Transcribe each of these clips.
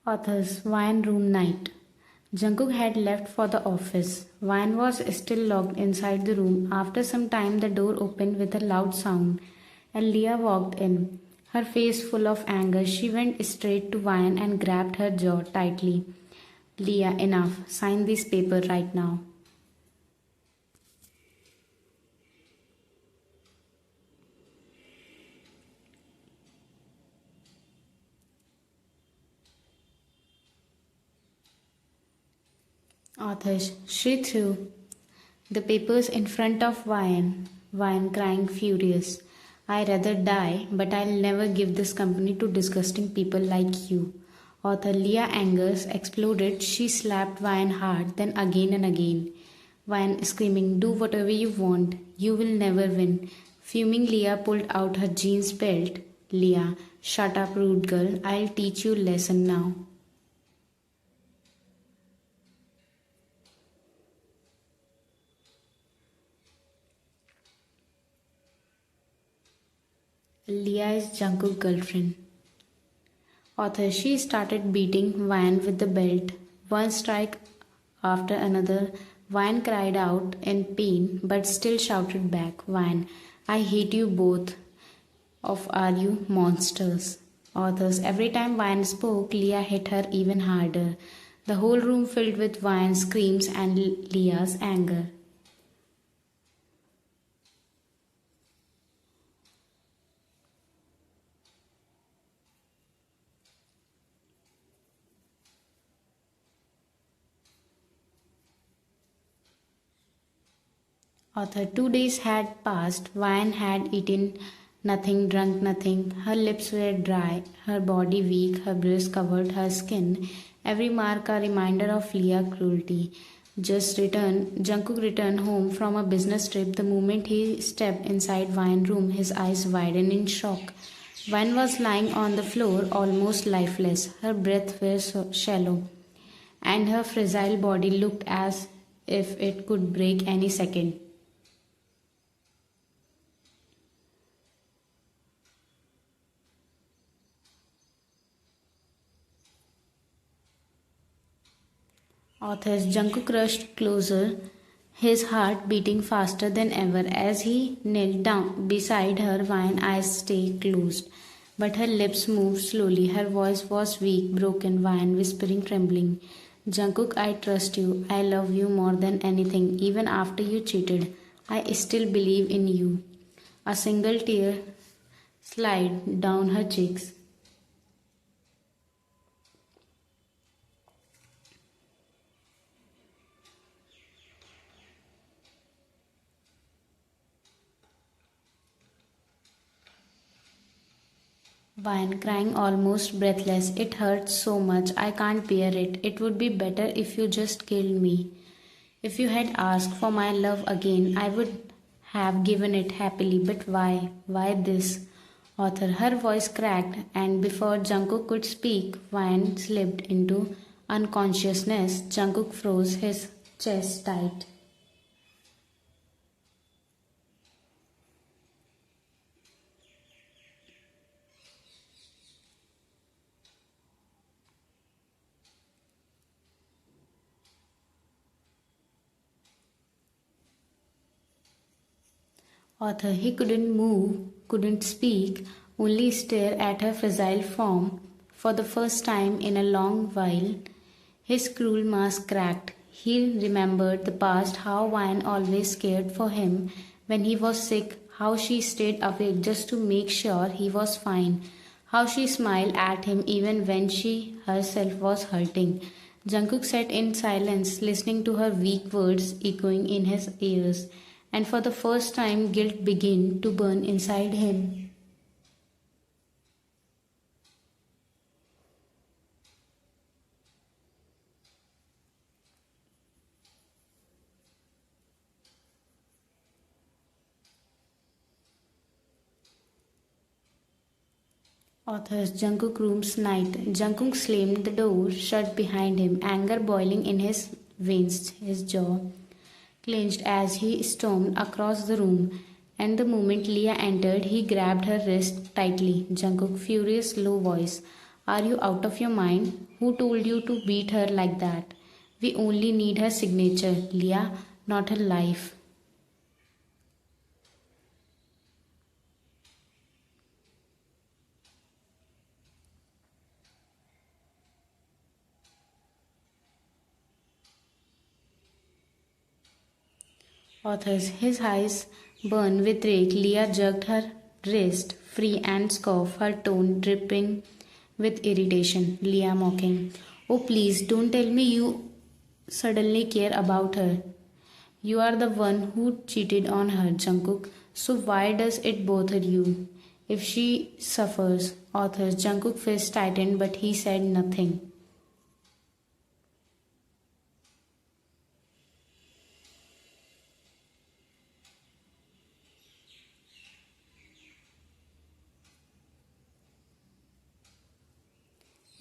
Authors Wine Room Night. Jungkook had left for the office. Wine was still locked inside the room. After some time, the door opened with a loud sound, and Leah walked in. Her face full of anger, she went straight to Wine and grabbed her jaw tightly. Leah, enough. Sign this paper right now. Authors. She threw the papers in front of Wine crying furious. I rather die, but I'll never give this company to disgusting people like you. Author Leah Angers exploded. She slapped Wine hard, then again and again. Wine screaming, do whatever you want. You will never win. Fuming, Leah pulled out her jeans belt. Leah, shut up, rude girl. I'll teach you a lesson now. Leah is Jungkook's girlfriend. Author. She started beating Wine with the belt. One strike after another. Wine cried out in pain but still shouted back, Wine, I hate you both of are you monsters. Authors. Every time Wine spoke, Leah hit her even harder. The whole room filled with Wine's screams and Leah's anger. Author. 2 days had passed. Wine had eaten nothing, drunk nothing. Her lips were dry, her body weak, her bruise covered her skin. Every mark a reminder of Leah cruelty. Jungkook returned home from a business trip. The moment he stepped inside Wine room, his eyes widened in shock. Wine was lying on the floor, almost lifeless. Her breath was shallow, and her fragile body looked as if it could break any second. Authors. Jungkook rushed closer, his heart beating faster than ever. As he knelt down beside her, Wine eyes stayed closed, but her lips moved slowly. Her voice was weak, broken, Wine whispering, trembling. Jungkook, I trust you. I love you more than anything. Even after you cheated, I still believe in you. A single tear slid down her cheeks. Vine crying almost breathless. It hurts so much. I can't bear it. It would be better if you just killed me. If you had asked for my love again, I would have given it happily. But why? Why this? Author. Her voice cracked, and before Jungkook could speak, Vine slipped into unconsciousness. Jungkook froze, his chest tight. Author. He couldn't move, couldn't speak, only stare at her fragile form. For the first time in a long while, his cruel mask cracked. He remembered the past, how Wine always cared for him when he was sick, how she stayed awake just to make sure he was fine, how she smiled at him even when she herself was hurting. Jungkook sat in silence, listening to her weak words echoing in his ears, and for the first time guilt began to burn inside him. Authors. Jungkook room's night. Jungkook slammed the door shut behind him, anger boiling in his veins, his jaw clenched as he stormed across the room. And the moment Leah entered, he grabbed her wrist tightly. Jungkook, furious, low voice. Are you out of your mind? Who told you to beat her like that? We only need her signature, Leah, not her life. Authors. His eyes burned with rage. Leah jerked her wrist free and scoffed, her tone dripping with irritation. Leah mocking. Oh, please don't tell me you suddenly care about her. You are the one who cheated on her, Jungkook. So why does it bother you? If she suffers, authors. Jungkook fist tightened, but he said nothing.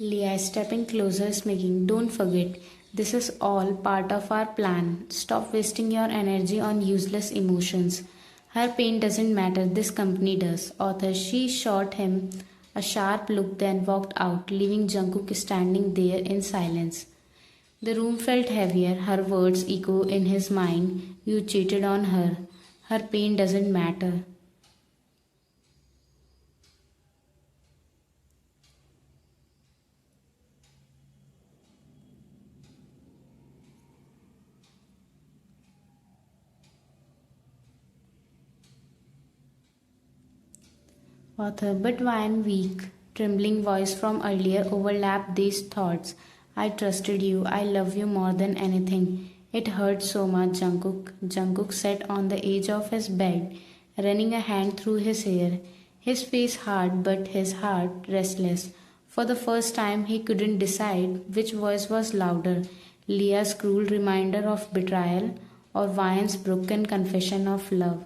Leah stepping closer, smirking. Don't forget, this is all part of our plan. Stop wasting your energy on useless emotions. Her pain doesn't matter, this company does. Author. She shot him a sharp look, then walked out, leaving Jungkook standing there in silence. The room felt heavier, her words echo in his mind. You cheated on her. Her pain doesn't matter. Author. But one weak, trembling voice from earlier overlapped these thoughts. I trusted you. I love you more than anything. It hurt so much, Jungkook. Jungkook sat on the edge of his bed, running a hand through his hair. His face hard, but his heart restless. For the first time, he couldn't decide which voice was louder, Leah's cruel reminder of betrayal or Vian's broken confession of love.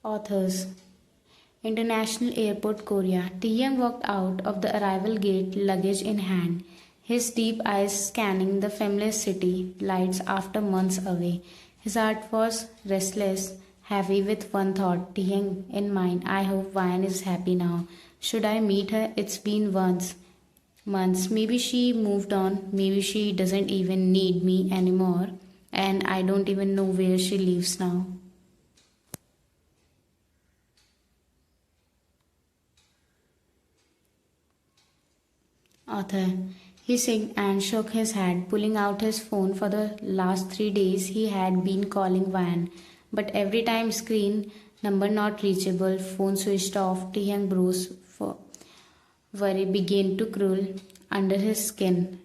Authors. International Airport, Korea. Taeyang walked out of the arrival gate, luggage in hand, his deep eyes scanning the familiar city lights after months away. His heart was restless, heavy with one thought, Taeyang in mind. I hope Vian is happy now. Should I meet her? It's been months. Maybe she moved on. Maybe she doesn't even need me anymore. And I don't even know where she lives now. Author. He sighed and shook his head, pulling out his phone. For the last 3 days he had been calling Van, but every time screen number not reachable, phone switched off. Taeyang Bros for worry began to crawl under his skin.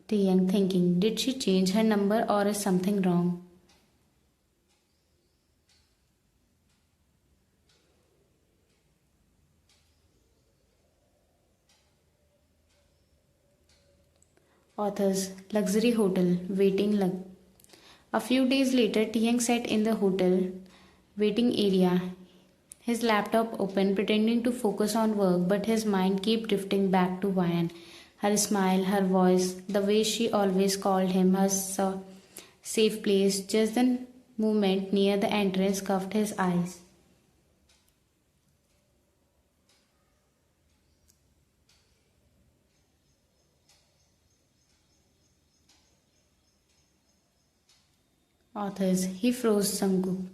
Taeyang thinking, did she change her number or is something wrong? Authors. Luxury hotel, a few days later, Tiang sat in the hotel waiting area, his laptop open, pretending to focus on work, but his mind kept drifting back to Vian. Her smile, her voice, the way she always called him her safe place. Just the moment near the entrance cuffed his eyes. Authors. He froze Sangu,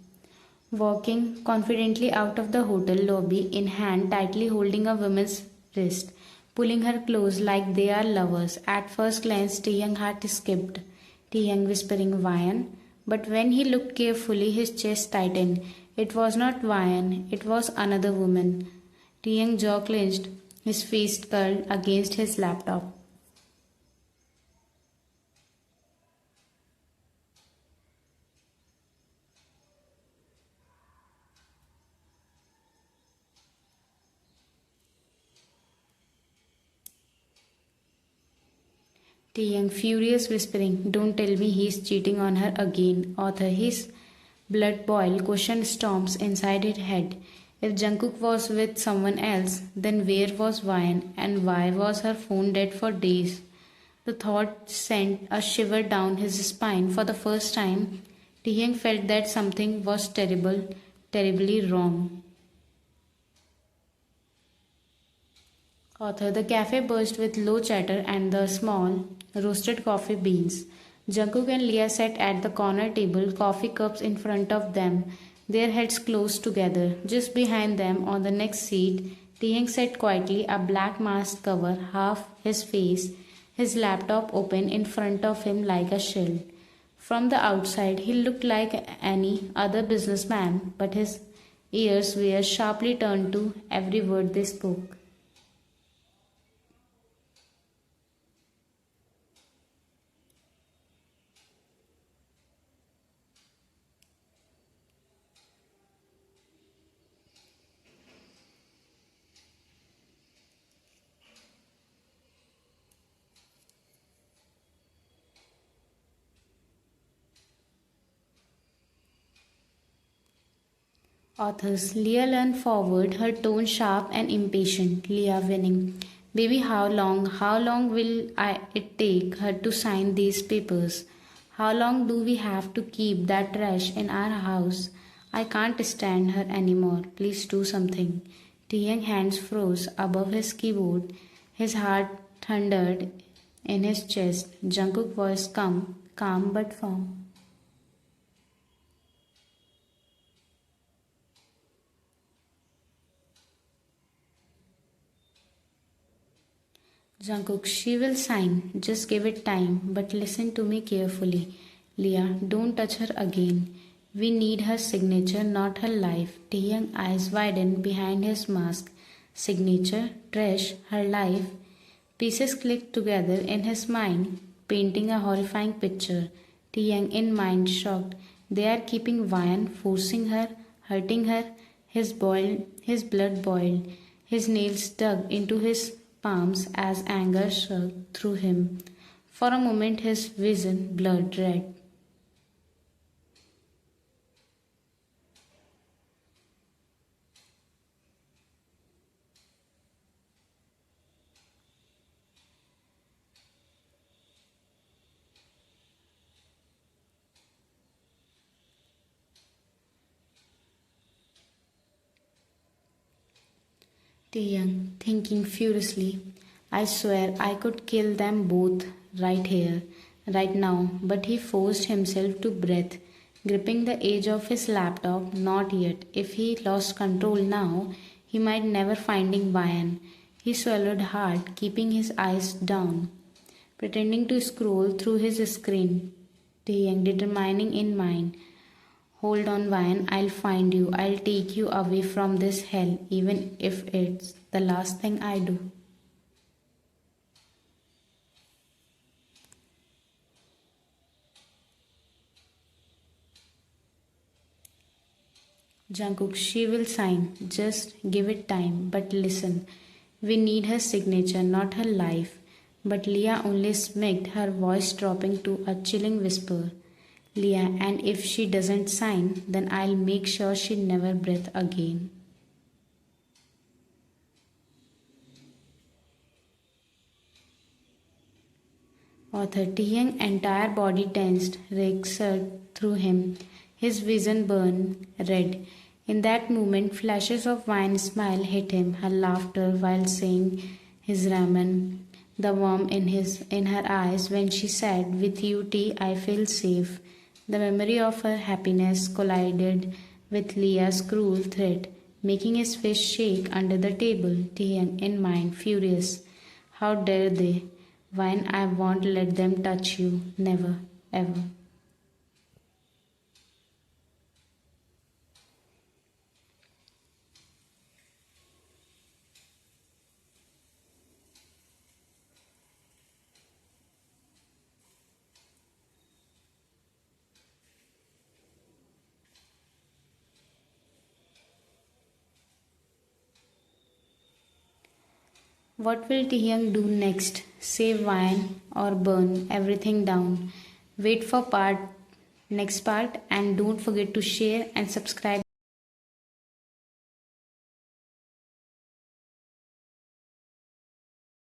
walking confidently out of the hotel lobby, in hand tightly holding a woman's wrist, pulling her close like they are lovers. At first glance, Taeyang heart skipped, Taeyang whispering Vian, but when he looked carefully, his chest tightened. It was not Vian, it was another woman. Taeyang's jaw clenched, his face curled against his laptop. Taeyang furious whispering, don't tell me he's cheating on her again. Author. His blood boiled, question storms inside his head. If Jungkook was with someone else, then where was Vian and why was her phone dead for days? The thought sent a shiver down his spine. For the first time, Taehyung felt that something was terribly wrong. Author. The cafe burst with low chatter and the small roasted coffee beans. Jungkook and Leah sat at the corner table, coffee cups in front of them, their heads close together. Just behind them, on the next seat, Taehyung sat quietly, a black mask cover half his face, his laptop open in front of him like a shield. From the outside, he looked like any other businessman, but his ears were sharply turned to every word they spoke. Authors. Leah leaned forward, her tone sharp and impatient. Leah winning. Baby, how long will it take her to sign these papers? How long do we have to keep that trash in our house? I can't stand her anymore. Please do something. Taehyung's hands froze above his keyboard. His heart thundered in his chest. Jungkook's voice calm but firm. Jungkook, she will sign. Just give it time. But listen to me carefully. Leah, don't touch her again. We need her signature, not her life. Taehyung's eyes widened behind his mask. Signature, Trish, her life. Pieces clicked together in his mind, painting a horrifying picture. Taehyung, in mind, shocked. They are keeping Vian, forcing her, hurting her. His blood boiled. His nails dug into his palms as anger surged through him. For a moment his vision blurred red. Taehyung, thinking furiously, I swear I could kill them both right here, right now, but he forced himself to breath, gripping the edge of his laptop. Not yet. If he lost control now, he might never finding Vian. He swallowed hard, keeping his eyes down, pretending to scroll through his screen. Taehyung, determining in mind, hold on, Vian, I'll find you. I'll take you away from this hell, even if it's the last thing I do. Jungkook, she will sign. Just give it time. But listen, we need her signature, not her life. But Leah only smirked, her voice dropping to a chilling whisper. Leah, and if she doesn't sign, then I'll make sure she never breathes again. Author. Taehyung's entire body tensed, rage surged through him. His vision burned red. In that moment, flashes of Vine's smile hit him, her laughter while saying his ramen, the warmth in her eyes when she said, "With you, T, I feel safe." The memory of her happiness collided with Leah's cruel threat, making his fist shake under the table. Taehyung, in mind, furious. How dare they? Vine, I won't let them touch you. Never, ever. What will Taehyung do next? Save wine or burn everything down? Wait for next part, and don't forget to share and subscribe.